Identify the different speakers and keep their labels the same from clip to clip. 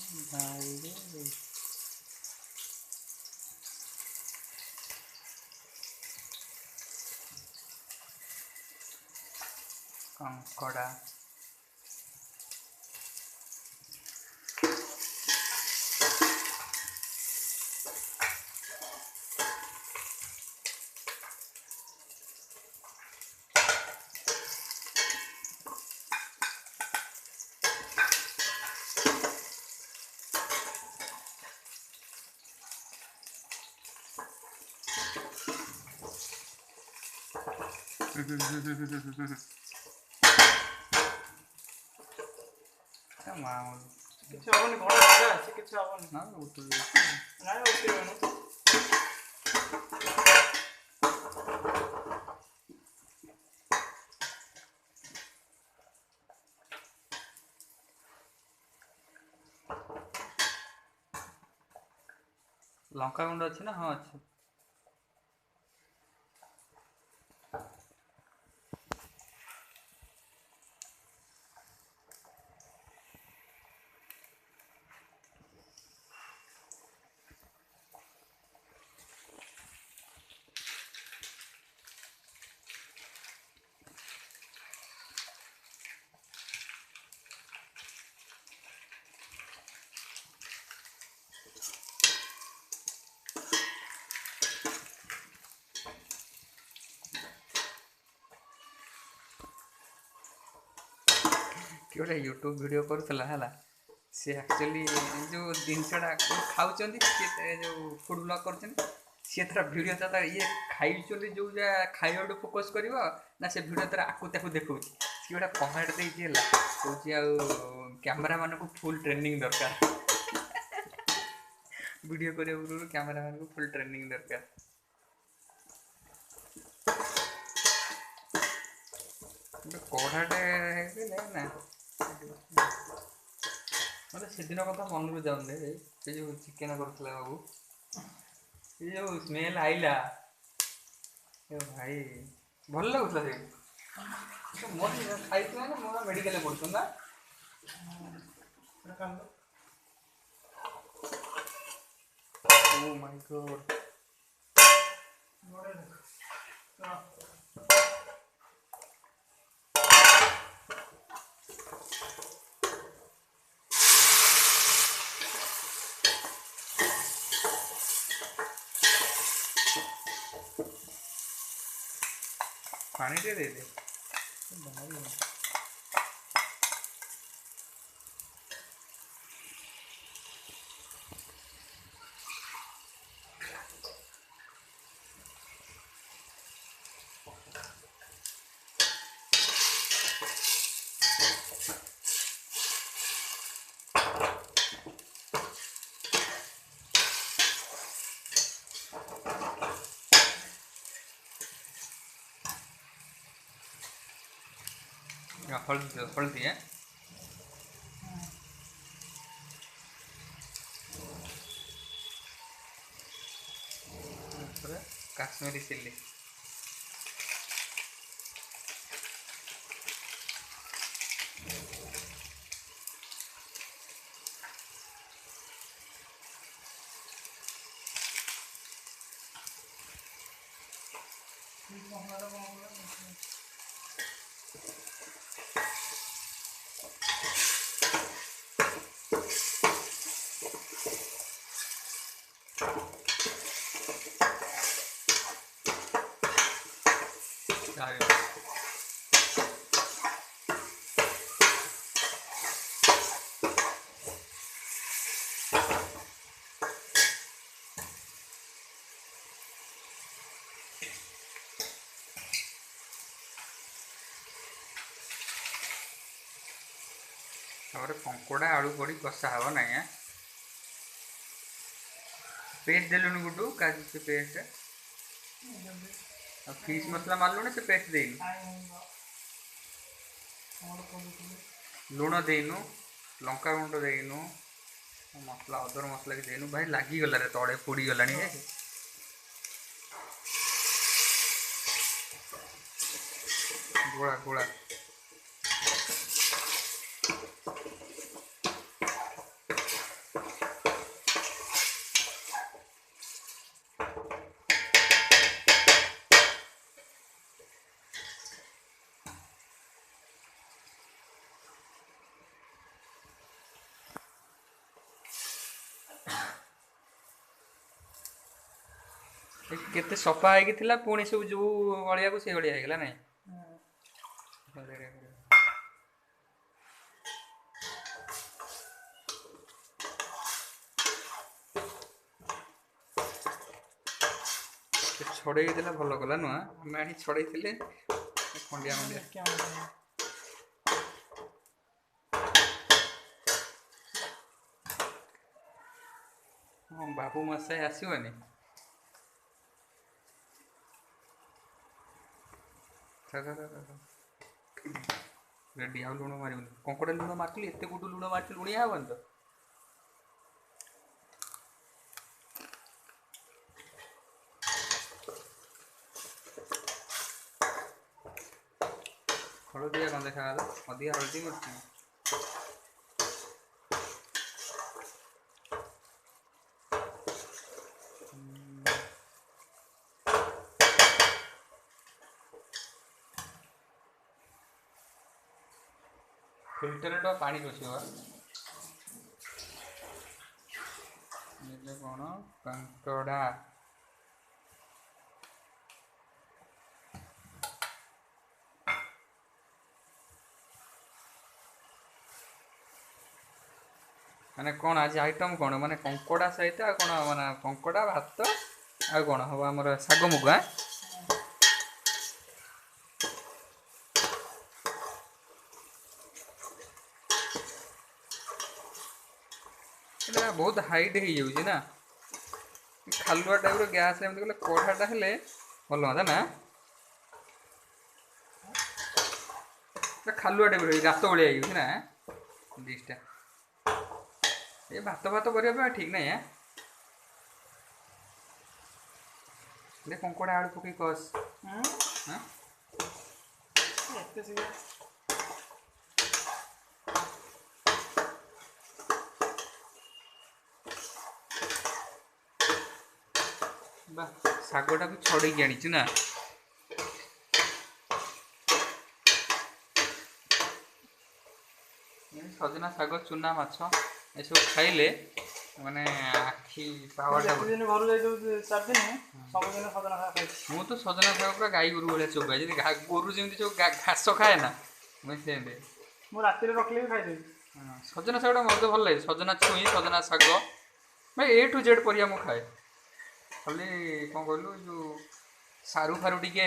Speaker 1: ଭାଇ ରେ କଙ୍କଡ଼ା ମାମୁଁ
Speaker 2: କିଛି ହବନି, ଘୋଡ଼ା ଜାଗା ଅଛି, କିଛି ହବନି।
Speaker 1: ନା ଉଠୁ
Speaker 2: ନାଇଁ ଉଠିବନି।
Speaker 1: ଲଙ୍କା ଗୁଣ୍ଡ ଅଛି ନା? ହଁ ଅଛି। କିଏ ଗୋଟେ ୟୁଟ୍ୟୁବ ଭିଡ଼ିଓ କରୁଥିଲା ହେଲା, ସେ ଆକ୍ଚୁଆଲି ଯେଉଁ ଜିନିଷଟା ଖାଉଛନ୍ତି, ସିଏ ଯେଉଁ ଫୁଡ୍ ବ୍ଲଗ୍ କରୁଛନ୍ତି, ସିଏ ତାର ଭିଡ଼ିଓ ତାର ଇଏ ଖାଇଛନ୍ତି ଯେଉଁ ଯାହା ଖାଇବାଠୁ ଫୋକସ୍ କରିବ ନା ସେ ଭିଡ଼ିଓ ତାର ଆକୁ ତାକୁ ଦେଖଉଛି। ସିଏ ଗୋଟେ କମେଣ୍ଟ ଦେଇଛି ହେଲା, କହୁଛି ଆଉ କ୍ୟାମେରାମାନଙ୍କୁ ଫୁଲ୍ ଟ୍ରେନିଂ ଦରକାର। ଭିଡ଼ିଓ କରିବା ପୂର୍ବରୁ କ୍ୟାମେରାମାନଙ୍କୁ ଫୁଲ୍ ଟ୍ରେନିଂ ଦରକାର। ଗୋଟେ କଢ଼ାଟେ ହେଇଥିଲେ ନା ମୋତେ ସେଦିନ କଥା ମନରୁ ଯାଉନି। ସେ ଯେଉଁ ଚିକେନ୍ କରୁଥିଲା ବାବୁ, ସେ ଯେଉଁ ସ୍ମେଲ୍ ଆଇଲା, ଏ ଭାଇ ଭଲ ଲାଗୁଥିଲା। ସେ ମୋର ଖାଇଥିଲା ନା ମୋର ମେଡ଼ିକାଲରେ ପଡ଼ୁଛନ୍ତି ନା। ଓ ମାଇ ଗଡ୍। ପାଣି ଟିକେ ଦେଇଦେ। हल्दी हल्दी है काश्मीरी चिल्ली कंकोड़ा आलू पड़ी कषा हम ना पेस्ट देलुनि गुड्डू काजू से पेस्ट फिश मसला मारलुनि से पेस्ट देनु लुण देनु लंका गुंड देनु मसला अदर मसला भी देनु भाई लगी गला रे तड़े पोड़ी गलानी गोला गोला କେତେ ସଫା ହେଇକି ଥିଲା ପୁଣି ସବୁ ଯୋଉ ଅଳିଆକୁ ସେଇ ଅଳିଆ ହେଇଗଲା ନାଇଁ। ଛଡେଇ ଦେଲା ଭଲ କଲା ନୁହଁ ଆମେ ଆଣି ଛଡେଇଥିଲେ ଖଣ୍ଡିଆ ଖଣ୍ଡିଆ। ହଁ ବାବୁ ମଶାଇ ଆସିବନି। ରେଡି ଆଉ ଲୁଣ ମାରିବନି କଙ୍କଡ଼ା ଲୁଣ ମାରିଥିଲି ଏତେ ଗୁଡ଼ୁ ଲୁଣ ମାରିଥିଲି ଲୁଣିଆ ହବନି ତ। ହଳଦିଆ କଣ ଦେଖାଗଲା ଅଧିକା ହଳଦୀ ମିଶିଛି। ଫିଲ୍ଟରଟା ପାଣି ପଶିବ କଣ କଙ୍କଡ଼ା ମାନେ କଣ ଆଜି ଆଇଟମ୍ କଣ ମାନେ କଙ୍କଡ଼ା ସହିତ ଆଉ କଣ ମାନେ କଙ୍କଡ଼ା ଭାତ ଆଉ କଣ ହବ ଆମର ଶାଗ ମୁଗ। ଏଇଟା ବହୁତ ହାଇଟ୍ ହେଇଯାଉଛି ନା ଖାଲୁଆ ଟାଇପ୍ର ଗ୍ୟାସ୍ ଏମିତି କଲେ କଢ଼ାଟା ହେଲେ ଭଲ ହୁଅନ୍ତା ନା। ଖାଲୁଆ ଟାଇପ୍ର ଗାତ ଭଳିଆ ହେଇଯାଉଛି ନା ଡିସ୍ଟା। ଏ ଭାତ ଭାତ କରିବା ପାଇଁ ଠିକ୍ ନାହିଁ କଙ୍କଡ଼ା ଆଳୁ ପକେଇ କଷ୍।
Speaker 2: ଏତେ ଶୀଘ୍ର
Speaker 1: ବା ଶାଗଟାକୁ ଛଡ଼େଇକି ଆଣିଛୁ ନା। ସଜନା ଶାଗ ଚୁନା ମାଛ ଏସବୁ ଖାଇଲେ ମାନେ ଆଖି ପାୱାରଟା
Speaker 2: ଯେତେ ଦିନ ଘରୁ ଯାଇଥିବୁ 4 ଦିନ ସବୁଦିନ ସଜନା ଶାଗ ଖାଇଛି।
Speaker 1: ମୁଁ ତ ସଜନା ଶାଗ ପୁରା ଗାଈ ଗୋରୁ ଭଳିଆ ଚୋବାଏ ଯେମିତି ଗୋରୁ ଯେମିତି ସବୁ ଘାସ ଖାଏ ନା ମୁଁ ସେମିତି।
Speaker 2: ମୁଁ ରାତିରେ ରଖିଲେ ବି ଖାଇଦେବି।
Speaker 1: ସଜନା ଶାଗଟା ମୋତେ ଭଲ ଲାଗେ ସଜନା ଛୁଇଁ ସଜନା ଶାଗ ଭାଇ A to Z ପରିବା ମୁଁ ଖାଏ। ଖାଲି କଣ କହିଲୁ ଯୋଉ ସାରୁ ଫାରୁ ଟିକେ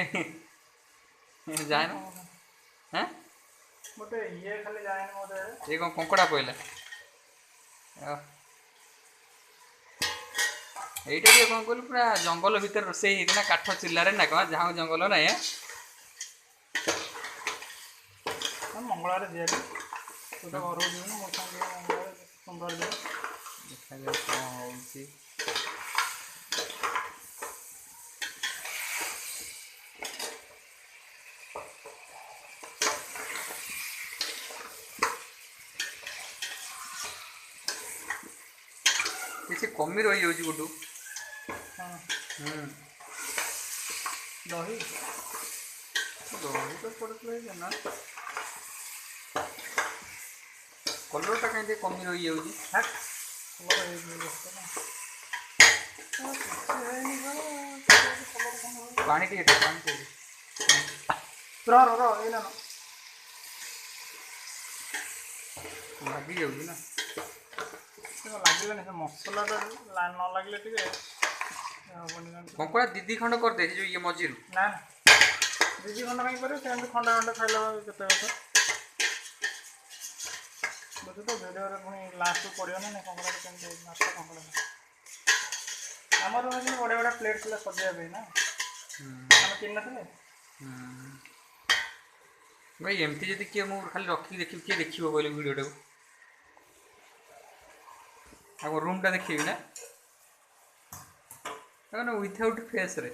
Speaker 1: ଯାଏନା।
Speaker 2: ଗୋଟେ ଇଏ ଖାଲି ଯାଏନି ମୋ ଦେହରେ।
Speaker 1: ଏ କଣ କଙ୍କଡ଼ା ପଇଲା। ଏଇଟା ଟିକେ କଣ କହିଲୁ ପୁରା ଜଙ୍ଗଲ ଭିତରେ ରୋଷେଇ ହେଇଥିଲା କାଠ ଚୁଲାରେ ନା କଣ ଝାଉଁ ଜଙ୍ଗଲ ନାଇଁ।
Speaker 2: ମଙ୍ଗଳବାର ଯିବାନି ତୁ ତ ଘରକୁ ଯିବୁନି ମୋ ସାଙ୍ଗେ ମଙ୍ଗଳବାର ସୋମବାର ଯିବା।
Speaker 1: ଦେଖାଯାଉ କଣ ହଉଛି। କିଛି କମି ରହିଯାଉଛି ଗୁଡୁ।
Speaker 2: ଦହି
Speaker 1: ଦହି ତ ପଡୁଥିଲା ନା କଲରଟା କାହିଁ ଟିକେ କମି ରହିଯାଉଛି। ପାଣି ଟିକେ ଦେ ପାଣି ଟିକେ ଦେ।
Speaker 2: ଏଇନା
Speaker 1: ଲାଗି ଯାଉଛି ନା।
Speaker 2: ଲାଗିଲାନି ସେ ମସଲାଟା ନ ଲାଗିଲେ ଟିକେ ହବନି।
Speaker 1: କଙ୍କଡ଼ା ଦି ଖଣ୍ଡ କରିଦେ ଯୋଉ ଇଏ ମଝିରୁ।
Speaker 2: ନା ଦିଦି ଖଣ୍ଡ କାଇଁ କରିବ ସେମିତି ଖଣ୍ଡେ ଖଣ୍ଡେ ଖାଇଲା କେତେ କଥା। ବୁଝୁ ତ ଭିଡ଼ିଓରେ ପୁଣି ଲାଷ୍ଟକୁ ପଡ଼ିବ ନା କଙ୍କଡ଼ାଟା କେମିତି ମାଛ କଙ୍କଡ଼ା। ଆମର ବଢ଼ିଆ ବଢ଼ିଆ ପ୍ଲେଟ୍ ଥିଲା ସଜେଇବା ପାଇଁ ନା ଆମେ କିଣି ନଥିଲେ।
Speaker 1: ଭାଇ ଏମିତି ଯଦି କିଏ ମୁଁ ଖାଲି ରଖିକି ଦେଖିବି କିଏ ଦେଖିବ କହିଲେ ଭିଡ଼ିଓଟାକୁ। ଆଉ ରୁମ୍ଟା ଦେଖେଇବି ନା ୱିଥାଉଟ୍ ଫେସ୍ରେ।